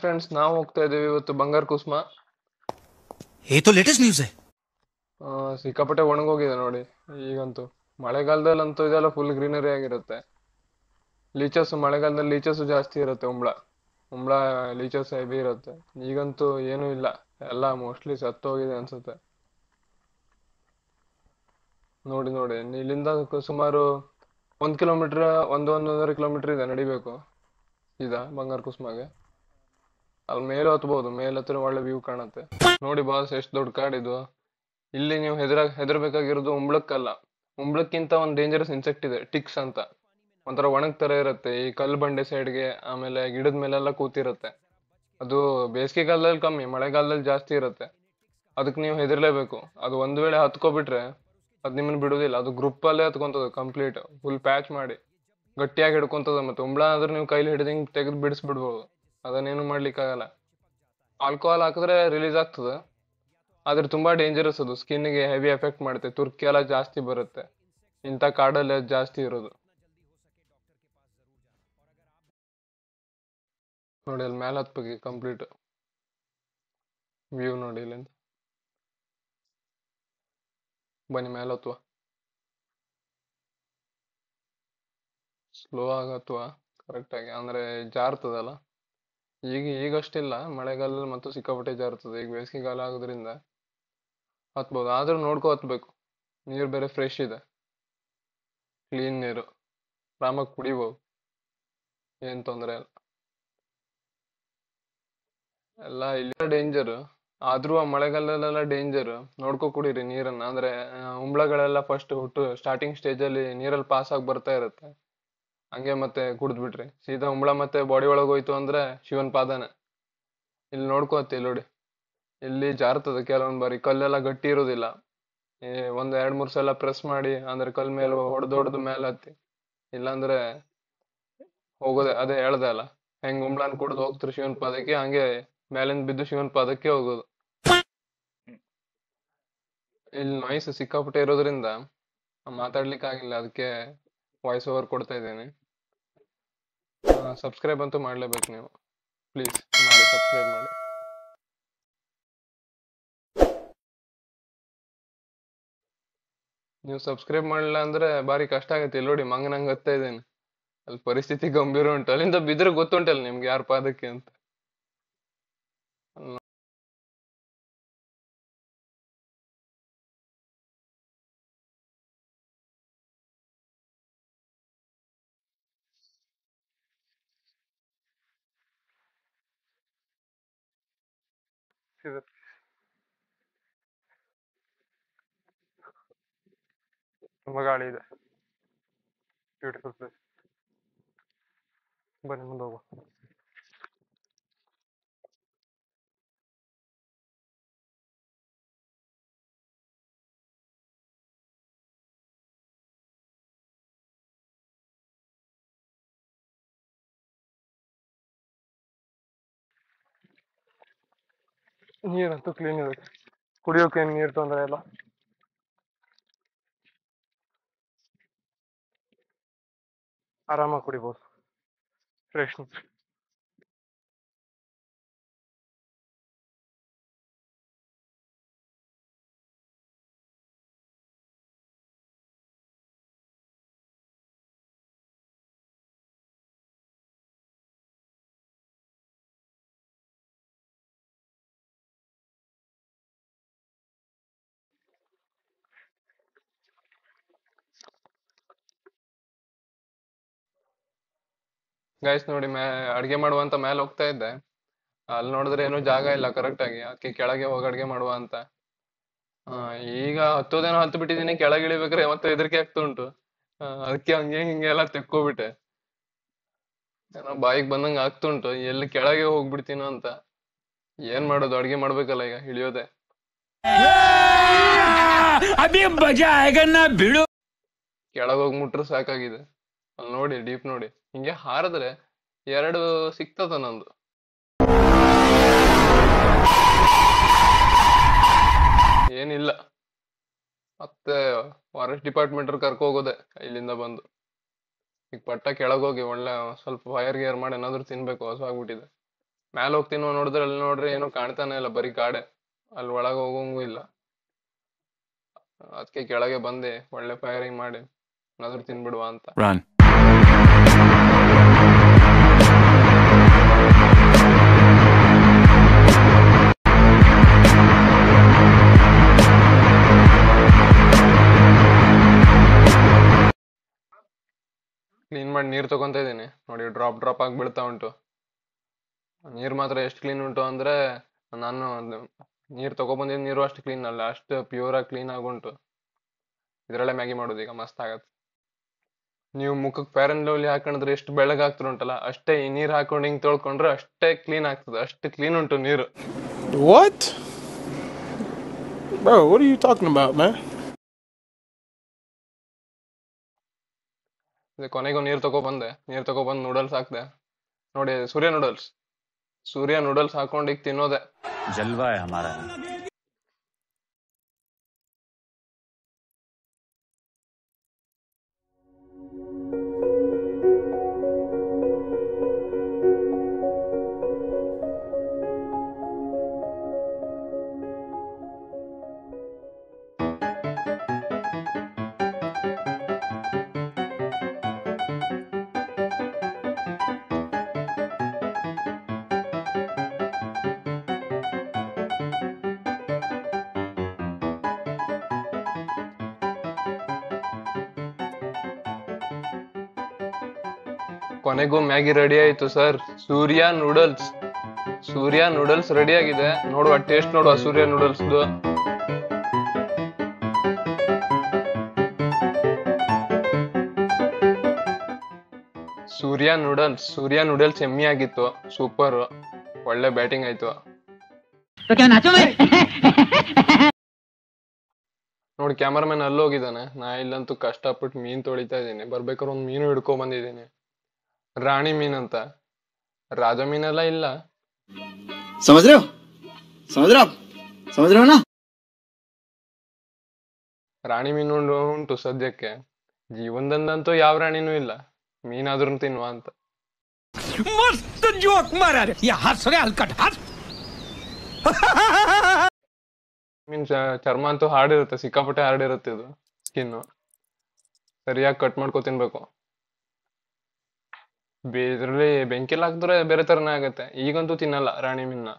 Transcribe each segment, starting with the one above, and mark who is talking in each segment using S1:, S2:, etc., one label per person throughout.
S1: Friends, ನಾವು ಹೋಗ್ತಾ ಇದೀವಿ ಇವತ್ತು ಬಂಗಾರ ಕುಸುಮ.
S2: ये तो लेटेस्ट न्यूज है।
S1: ಸಿಕ್ಕಾಪಟ್ಟೆ ಒಣಗೋಗಿದೆ ನೋಡಿ. ಈಗಂತೂ ಮಳೆಗಾಲದಲ್ಲಂತೂ ಇದೆಲ್ಲ ಫುಲ್ ಗ್ರೀನರಿ ಆಗಿರುತ್ತೆ. ಲೀಚಸ್ ಮಳೆಗಾಲದಲ್ಲಿ ಲೀಚಸ್ ಜಾಸ್ತಿ ಇರುತ್ತೆ. ಉಂಬ್ಳ ಲೀಚಸ್ ಹೆವಿ ಇರುತ್ತೆ. ಈಗಂತೂ ಏನೂ ಇಲ್ಲ, ಎಲ್ಲ ಮೋಸ್ಟ್ಲಿ ಸತ್ತೋಗಿದೆ ಅನ್ಸುತ್ತೆ. ನೋಡಿ ನೋಡಿ, ಇಲ್ಲಿಂದ ಸುಮಾರು 1 ಕಿಲೋಮೀಟರ್, 1.5 ಕಿಲೋಮೀಟರ್ ಇದೆ ನಡಿಬೇಕು ಬಂಗಾರ ಕುಸುಮಗೆ. ಅಲ್ಲಿ ಮೇಲೆ ಹತ್ಬೋದು, ಮೇಲೆ ಹತ್ತಿರ ಒಳ್ಳೆ ವ್ಯೂ ಕಾಣುತ್ತೆ. ನೋಡಿ ಬಾಸ್, ಎಷ್ಟು ದೊಡ್ಡ ಕಾಡಿದು. ಇಲ್ಲಿ ನೀವು ಹೆದರ್ಬೇಕಾಗಿರೋದು ಉಂಬ್ಳಕ್ಕಲ್ಲ. ಉಂಬ್ಳಕ್ಕಿಂತ ಒಂದು ಡೇಂಜರಸ್ ಇನ್ಸೆಕ್ಟ್ ಇದೆ, ಟಿಕ್ಸ್ ಅಂತ. ಒಂಥರ ಒಣಗ್ ತರ ಇರುತ್ತೆ, ಈ ಕಲ್ಲು ಬಂಡೆ ಸೈಡ್ಗೆ ಆಮೇಲೆ ಗಿಡದ ಮೇಲೆಲ್ಲ ಕೂತಿರುತ್ತೆ. ಅದು ಬೇಸಿಗೆಗಾಲದಲ್ಲಿ ಕಮ್ಮಿ, ಮಳೆಗಾಲದಲ್ಲಿ ಜಾಸ್ತಿ ಇರುತ್ತೆ. ಅದಕ್ಕೆ ನೀವು ಹೆದರ್ಲೇಬೇಕು. ಅದು ಒಂದ್ ವೇಳೆ ಹತ್ಕೊಬಿಟ್ರೆ ಅದ್ ನಿಮ್ಮನ್ನ ಬಿಡುದಿಲ್ಲ. ಅದು ಗ್ರೂಪ್ ಅಲ್ಲೇ ಹತ್ಕೊಂತದ, ಕಂಪ್ಲೀಟ್ ಫುಲ್ ಪ್ಯಾಚ್ ಮಾಡಿ ಗಟ್ಟಿಯಾಗಿ ಹಿಡ್ಕೊಂತದ. ಮತ್ತೆ ಉಂಬ್ಳ ಆದ್ರೆ ನೀವು ಕೈಲಿ ಹಿಡಿದಂಗ್ ತೆಗೆದು ಬಿಡಿಸ್ಬಿಡ್ಬೋದು. ಅದನ್ನೇನು ಮಾಡ್ಲಿಕ್ಕಾಗಲ್ಲ. ಆಲ್ಕೋಹಾಲ್ ಹಾಕಿದ್ರೆ ರಿಲೀಸ್ ಆಗ್ತದೆ, ಆದ್ರೆ ತುಂಬಾ ಡೇಂಜರಸ್. ಅದು ಸ್ಕಿನ್ಗೆ ಹೆವಿ ಎಫೆಕ್ಟ್ ಮಾಡುತ್ತೆ, ತುರ್ಕಿ ಎಲ್ಲ ಜಾಸ್ತಿ ಬರುತ್ತೆ. ಇಂಥ ಕಾಡಲ್ಲಿ ಅದು ಜಾಸ್ತಿ ಇರೋದು. ನೋಡಿ ಅಲ್ಲಿ ಮೇಲೆ ಹತ್ಬೇಕು, ಕಂಪ್ಲೀಟ್ ವ್ಯೂ ನೋಡಿ ಇಲ್ಲಿಂದ. ಬನ್ನಿ ಮೇಲೆ ಹತ್ತುವ. ಸ್ಲೋ ಆಗತ್ವ ಕರೆಕ್ಟ್ ಆಗಿ, ಅಂದ್ರೆ ಜಾರ್ತದಲ್ಲ. ಈಗಷ್ಟಿಲ್ಲ, ಮಳೆಗಾಲದಲ್ಲಿ ಮತ್ತು ಸಿಕ್ಕಾಪಟ್ಟೆ ಜಾರ್ತದೆ. ಈಗ ಬೇಸಿಗೆಗಾಲ ಆಗೋದ್ರಿಂದ ಹತ್ಬೋದು, ಆದ್ರೂ ನೋಡ್ಕೊ ಹತ್ಬೇಕು. ನೀರು ಬೇರೆ ಫ್ರೆಶ್ ಇದೆ, ಕ್ಲೀನ್ ನೀರು, ಆರಾಮಾಗಿ ಕುಡಿಬೋದು, ಏನ್ ತೊಂದರೆ ಇಲ್ಲ. ಎಲ್ಲ ಇಲ್ಲಿ ಡೇಂಜರ್, ಆದ್ರೂ ಆ ಮಳೆಗಾಲದಲ್ಲೆಲ್ಲ ಡೇಂಜರ್. ನೋಡ್ಕೊ ಕುಡೀರಿ ನೀರನ್ನ. ಅಂದ್ರೆ ಉಂಬ್ಳಗಳೆಲ್ಲ ಫಸ್ಟ್ ಸ್ಟಾರ್ಟಿಂಗ್ ಸ್ಟೇಜ್ ಅಲ್ಲಿ ನೀರಲ್ಲಿ ಪಾಸ್ ಆಗಿ ಬರ್ತಾ ಇರುತ್ತೆ. ಹಂಗೆ ಮತ್ತೆ ಕುಡಿದ್ಬಿಟ್ರಿ ಸೀದಾ ಉಂಬ್ಳ ಮತ್ತೆ ಬಾಡಿ ಒಳಗೆ ಹೋಯ್ತು ಅಂದ್ರೆ ಶಿವನ್ ಪಾದನೆ. ಇಲ್ಲಿ ನೋಡ್ಕೋತಿ ನೋಡಿ, ಇಲ್ಲಿ ಜಾರ್ತದೆ ಕೆಲವೊಂದ್ ಬಾರಿ. ಕಲ್ಲೆಲ್ಲ ಗಟ್ಟಿ ಇರೋದಿಲ್ಲ. ಒಂದ್ 2-3 ಸಲ ಪ್ರೆಸ್ ಮಾಡಿ, ಅಂದ್ರೆ ಕಲ್ ಮೇಲೆ ಹೊಡೆದೊಡ್ದು ಮೇಲೆ ಹತ್ತಿ. ಇಲ್ಲಾಂದ್ರೆ ಹೋಗೋದೆ, ಅದೇ ಹೇಳ್ದೆ ಅಲ್ಲ, ಹೆಂಗ್ ಉಂಬ್ಳನ್ ಕುಡ್ದು ಹೋಗ್ತಿರಿ ಶಿವನ್ ಪಾದಕ್ಕೆ, ಹಂಗೆ ಮೇಲಿಂದ ಬಿದ್ದು ಶಿವನ್ ಪಾದಕ್ಕೆ ಹೋಗೋದು. ಇಲ್ಲಿ ನಾಯ್ಸ್ ಸಿಕ್ಕಾಪಟ್ಟೆ ಇರೋದ್ರಿಂದ ಮಾತಾಡ್ಲಿಕ್ಕೆ ಆಗಿಲ್ಲ, ಅದಕ್ಕೆ ವಾಯ್ಸ್ ಓವರ್ ಕೊಡ್ತಾ ಇದ್ದೀನಿ. ಸಬ್ಸ್ಕ್ರೈಬ್ ಅಂತೂ ಮಾಡ್ಲೇಬೇಕು ನೀವು, ಪ್ಲೀಸ್ ಮಾಡಿ, ಸಬ್ಸ್ಕ್ರೈಬ್ ಮಾಡಿ. ನೀವು ಸಬ್ಸ್ಕ್ರೈಬ್ ಮಾಡಲಿಲ್ಲ ಅಂದ್ರೆ ಬಾರಿ ಕಷ್ಟ ಆಗತ್ತೆ. ಇಲ್ಲಿ ನೋಡಿ, ಮಂಗನಂಗ್ ಹತ್ತಾ ಇದ್ದೇನೆ. ಅಲ್ಲಿ ಪರಿಸ್ಥಿತಿ ಗಂಭೀರ ಉಂಟು. ಅಲ್ಲಿಂದ ಬಿದ್ರೆ ಗೊತ್ತುಂಟಲ್ಲ ನಿಮ್ಗೆ ಯಾರ ಪಾದಕ್ಕೆ ಅಂತ. ತುಂಬಾ ಗಾಳಿ ಇದೆ, ಬ್ಯೂಟಿಫುಲ್ ಪ್ಲೇಸ್. ಬನ್ನಿ ಮುಂದೆ ಹೋಗುವ. ನೀರಂತೂ ಕ್ಲೀನ್ ಇದೆ, ಕುಡಿಯೋಕೆ ಏನ್ ನೀರು ತೊಂದರೆ ಇಲ್ಲ. ಆರಾಮಾಗಿ ಕುಡಿಬೋದು, ಫ್ರೆಶ್. ಗೈಸ್ ನೋಡಿ, ಅಡ್ಗೆ ಮಾಡುವಂತ ಮೇಲೆ ಹೋಗ್ತಾ ಇದ್ದೆ. ಅಲ್ಲಿ ನೋಡಿದ್ರೆ ಏನೋ ಜಾಗ ಇಲ್ಲ ಕರೆಕ್ಟ್ ಆಗಿ, ಅದಕ್ಕೆ ಕೆಳಗೆ ಹೋಗಿ ಅಡ್ಗೆ ಮಾಡುವ ಅಂತ. ಈಗ ಹತ್ತೋದೇನೋ ಹತ್ತು ಬಿಟ್ಟಿದೀನಿ, ಕೆಳಗೆ ಇಳಿಬೇಕಾದ್ರೆ ಮತ್ತೆ ಹೆದರಿಕೆ ಆಗ್ತಾ ಉಂಟು. ಅದಕ್ಕೆ ಹಂಗೆ ಹಿಂಗೆ ಎಲ್ಲ ತೆಕ್ಕೋಬಿಟ್ಟೆ. ಏನೋ ಬಾಯಿಗೆ ಬಂದಂಗ ಆಗ್ತುಂಟು, ಎಲ್ಲಿ ಕೆಳಗೆ ಹೋಗ್ಬಿಡ್ತೀನೋ ಅಂತ. ಏನ್ ಮಾಡೋದು, ಅಡ್ಗೆ ಮಾಡ್ಬೇಕಲ್ಲ ಈಗ, ಇಳಿಯೋದೆ. ಕೆಳಗೆ ಹೋಗಿ ಮುಟ್ರು ಸಾಕಾಗಿದೆ. ಅಲ್ಲಿ ನೋಡಿ, ಡೀಪ್ ನೋಡಿ, ಹಿಂಗೆ ಹಾರಿದ್ರೆ 2 ಸಿಕ್ತದ ನಂದು. ಏನಿಲ್ಲ, ಮತ್ತೆ ಫಾರೆಸ್ಟ್ ಡಿಪಾರ್ಟ್ಮೆಂಟ್ ಕರ್ಕೊ ಹೋಗೋದೆ ಇಲ್ಲಿಂದ ಬಂದು. ಈಗ ಪಟ್ಟ ಕೆಳಗೋಗಿ ಒಳ್ಳೆ ಸ್ವಲ್ಪ ಫೈರ್ ಗೇರ್ ಮಾಡಿ ಏನಾದ್ರು ತಿನ್ಬೇಕು, ಹಸು ಆಗ್ಬಿಟ್ಟಿದೆ. ಮ್ಯಾಲ ಹೋಗ್ತೀನೋ ನೋಡಿದ್ರೆ ಅಲ್ಲಿ ನೋಡ್ರಿ ಏನೋ ಕಾಣ್ತಾನೆ ಇಲ್ಲ, ಬರೀ ಕಾಡೆ. ಅಲ್ಲಿ ಒಳಗೆ ಹೋಗಂಗೂ ಇಲ್ಲ. ಅದಕ್ಕೆ ಕೆಳಗೆ ಬಂದೆ, ಒಳ್ಳೆ ಫೈರಿಂಗ್ ಮಾಡಿ ಏನಾದ್ರು ತಿನ್ಬಿಡುವ ಅಂತ.
S2: Run.
S1: ಕ್ಲೀನ್ ಮಾಡಿ ನೀರು ತಗೊಂತ ಇದ್ದೀನಿ ನೋಡಿ, ಡ್ರಾಪ್ ಆಗಿ ಬೀಳ್ತಾ ಉಂಟು. ನೀರು ಮಾತ್ರ ಎಷ್ಟು ಕ್ಲೀನ್ ಉಂಟು ಅಂದ್ರೆ, ನಾನು ನೀರು ತಗೊಬಂದಿದ್ದ ನೀರು ಅಷ್ಟು ಕ್ಲೀನ್ ಅಲ್ಲ, ಅಷ್ಟು ಪ್ಯೂರ್ ಆಗಿ ಕ್ಲೀನ್ ಆಗುಂಟು. ಇದ್ರಲ್ಲೇ ಮ್ಯಾಗಿ ಮಾಡೋದು ಈಗ, ಮಸ್ತ್ ಆಗತ್ತೆ. ನೀವು ಮುಖಕ್ಕೆ ಫೇರ್ ಅಂಡ್ ಲವ್ಲಿ ಹಾಕೊಂಡ್ರೆ ಎಷ್ಟು ಬೆಳಗಾಗ್ತಿರುಂಟಲ್ಲ, ಅಷ್ಟೇ ಈ ನೀರು ಹಾಕೊಂಡು ಹಿಂಗ್ ತೊಳ್ಕೊಂಡ್ರೆ ಅಷ್ಟೇ ಕ್ಲೀನ್ ಆಗ್ತದೆ. ಅಷ್ಟು ಕ್ಲೀನ್ ಉಂಟು ನೀರು.
S3: What? Bro, what are you talking about, man?
S1: ಕೊನೆಗೂ ನೀರು ತಗೊಬಂದು ನೂಡಲ್ಸ್ ಹಾಕ್ದೆ ನೋಡಿ, ಸೂರ್ಯ ನೂಡಲ್ಸ್ ಹಾಕೊಂಡು ಈಗ ತಿನ್ನೋದೆ.
S2: जलवा है हमारा.
S1: ಕೊನೆಗೂ ಮ್ಯಾಗಿ ರೆಡಿ ಆಯ್ತು ಸರ್. ಸೂರ್ಯ ನೂಡಲ್ಸ್ ರೆಡಿ ಆಗಿದೆ. ನೋಡುವ ಟೇಸ್ಟ್, ನೋಡುವ ಸೂರ್ಯ ನೂಡಲ್ಸ್. ಸೂರ್ಯ ನೂಡಲ್ಸ್ ಎಮ್ಮಿ ಆಗಿತ್ತು, ಸೂಪರ್, ಒಳ್ಳೆ ಬ್ಯಾಟಿಂಗ್ ಆಯ್ತು. ನೋಡಿ ಕ್ಯಾಮರಾಮನ್ ಅಲ್ಲಿ ಹೋಗಿದ್ದಾನೆ, ನಾ ಇಲ್ಲಂತೂ ಕಷ್ಟಪಟ್ಟು ಮೀನ್ ತೊಳಿತಾ ಇದ್ದೀನಿ. ಬರ್ಬೇಕಾದ್ರೆ ಒಂದು ಮೀನು ಹಿಡ್ಕೊಂಡ್ ಬಂದಿದ್ದೀನಿ, ರಾಣಿ ಮೀನ್ ಅಂತ. ರಾಜ ಮೀನೆಲ್ಲ ಇಲ್ಲ.
S4: समझ रहे हो समझ रहे हो ना.
S1: ರಾಣಿ ಮೀನು ಉಂಟು ಸದ್ಯಕ್ಕೆ, ಜೀವನದಂತೂ ಯಾವ ರಾಣಿನೂ ಇಲ್ಲ. ಮೀನಾದ್ರೂ ತಿನ್ನುವ ಅಂತ.
S2: मस्त जोक मारा रे. या हंस रे हलकट हंस.
S1: ಮೀನ್ ಚರ್ಮ ಅಂತೂ ಹಾರ್ಡಿರುತ್ತೆ, ಸಿಕ್ಕಾಪಟ್ಟೆ ಹಾರ್ಡಿರುತ್ತೆ ಇದು ಸ್ಕಿನ್ನು. ಸರಿಯಾಗಿ ಕಟ್ ಮಾಡ್ಕೊ ತಿನ್ಬೇಕು. ಇದ್ರಲ್ಲಿ ಬೆಂಕಿಲ್ ಹಾಕಿದ್ರೆ ಬೇರೆ ತರನೇ ಆಗತ್ತೆ. ಈಗಂತೂ ತಿನ್ನಲ್ಲ ರಾಣಿ ಮೀನ್ನ,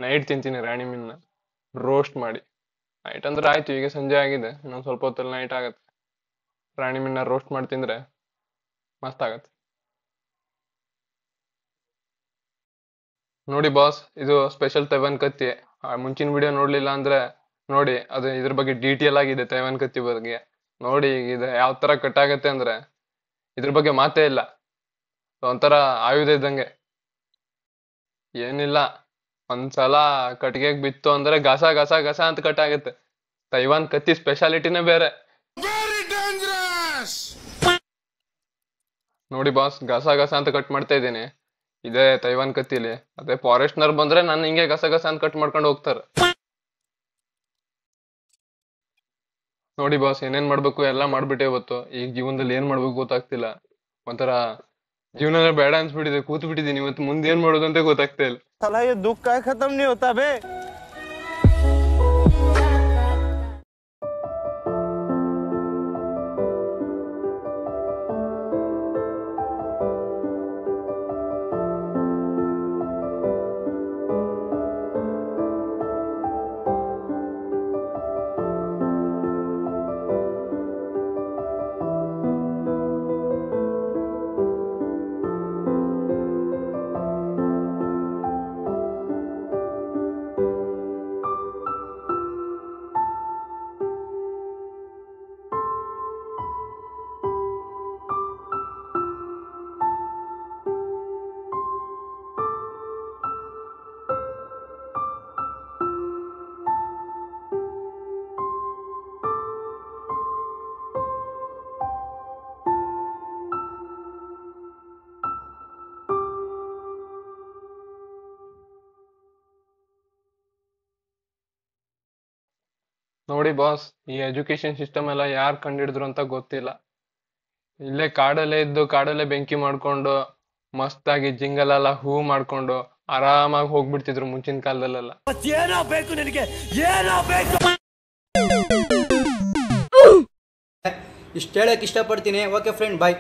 S1: ನೈಟ್ ತಿಂತೀನಿ ರಾಣಿ ಮೀನ್ನ ರೋಸ್ಟ್ ಮಾಡಿ. ನೈಟ್ ಅಂದ್ರೆ ಆಯ್ತು, ಈಗ ಸಂಜೆ ಆಗಿದೆ, ಇನ್ನೊಂದು ಸ್ವಲ್ಪ ಹೊತ್ತಲ್ಲಿ ನೈಟ್ ಆಗತ್ತೆ. ರಾಣಿ ಮೀನ್ನ ರೋಸ್ಟ್ ಮಾಡಿ ತಿಂದ್ರೆ ಮಸ್ತ್ ಆಗತ್ತೆ. ನೋಡಿ ಬಾಸ್, ಇದು ಸ್ಪೆಷಲ್ ತೈವಾನ್ ಕತ್ತಿ. ಮುಂಚಿನ ವಿಡಿಯೋ ನೋಡ್ಲಿಲ್ಲ ಅಂದ್ರೆ ನೋಡಿ, ಅದು ಇದ್ರ ಬಗ್ಗೆ ಡೀಟೇಲ್ ಆಗಿದೆ ತೈವಾನ್ ಕತ್ತಿ ಬಗ್ಗೆ. ನೋಡಿ ಇದು ಯಾವ ತರ ಕಟ್ ಆಗತ್ತೆ ಅಂದ್ರೆ ಇದ್ರ ಬಗ್ಗೆ ಮಾತೇ ಇಲ್ಲ. ಒಂಥರ ಆಯುಧ ಇದ್ದಂಗೆ. ಏನಿಲ್ಲ, ಒಂದ್ಸಲ ಕಟ್ಟಿಗೆಗ್ ಬಿತ್ತು ಅಂದ್ರೆ ಗಸ ಗಸ ಗಸ ಅಂತ ಕಟ್ ಆಗತ್ತೆ. ತೈವಾನ್ ಕತ್ತಿ ಸ್ಪೆಷಾಲಿಟಿನೇ ಬೇರೆ. ನೋಡಿ ಬಾಸ್, ಗಸ ಗಸ ಅಂತ ಕಟ್ ಮಾಡ್ತಾ ಇದ್ದೀನಿ. ಇದೇ ತೈವಾನ್ ಕತ್ತಿಲಿ. ಅದೇ ಫಾರೆಸ್ಟ್ನರ್ ಬಂದ್ರೆ ನಾನು ಹಿಂಗೆ ಗಸ ಗಸ ಅಂತ ಕಟ್ ಮಾಡ್ಕೊಂಡು ಹೋಗ್ತಾರೆ. ನೋಡಿ ಬಾಸ್, ಏನೇನ್ ಮಾಡ್ಬೇಕು ಎಲ್ಲ ಮಾಡ್ಬಿಟ್ಟೆ ಇವತ್ತು. ಈಗ ಜೀವನದಲ್ಲಿ ಏನ್ ಮಾಡ್ಬೇಕು ಗೊತ್ತಾಗ್ತಿಲ್ಲ. ಒಂಥರ ಜೀವನ ಬೇಡ ಅನ್ಸ್ಬಿಟ್ಟಿದೆ, ಕೂತ್ ಬಿಟ್ಟಿದ್ದೀನಿ ಇವತ್ತು. ಮುಂದೆ ಏನ್ ಮಾಡೋದು ಅಂತ ಗೊತ್ತಾಗ್ತಾ ಇಲ್ಲ.
S3: साला ये दुख का खत्म नहीं होता बे.
S1: ನೋಡಿ ಬಾಸ್, ಈ ಎಜುಕೇಶನ್ ಸಿಸ್ಟಮ್ ಎಲ್ಲ ಯಾರು ಕಂಡಿಡಿದ್ರು ಅಂತ ಗೊತ್ತಿಲ್ಲ. ಇಲ್ಲೇ ಕಾಡಲ್ಲೇ ಇದ್ದು ಕಾಡಲ್ಲೇ ಬೆಂಕಿ ಮಾಡ್ಕೊಂಡು ಮಸ್ತಾಗಿ ಜಿಂಗಲೆಲ್ಲ ಹೂ ಮಾಡ್ಕೊಂಡು ಆರಾಮಾಗಿ ಹೋಗ್ಬಿಡ್ತಿದ್ರು ಮುಂಚಿನ ಕಾಲದಲ್ಲೆಲ್ಲ.
S4: ಇಷ್ಟು ಹೇಳಕ್ಕೆ ಇಷ್ಟಪಡ್ತೀನಿ. ಓಕೆ ಫ್ರೆಂಡ್, ಬಾಯ್.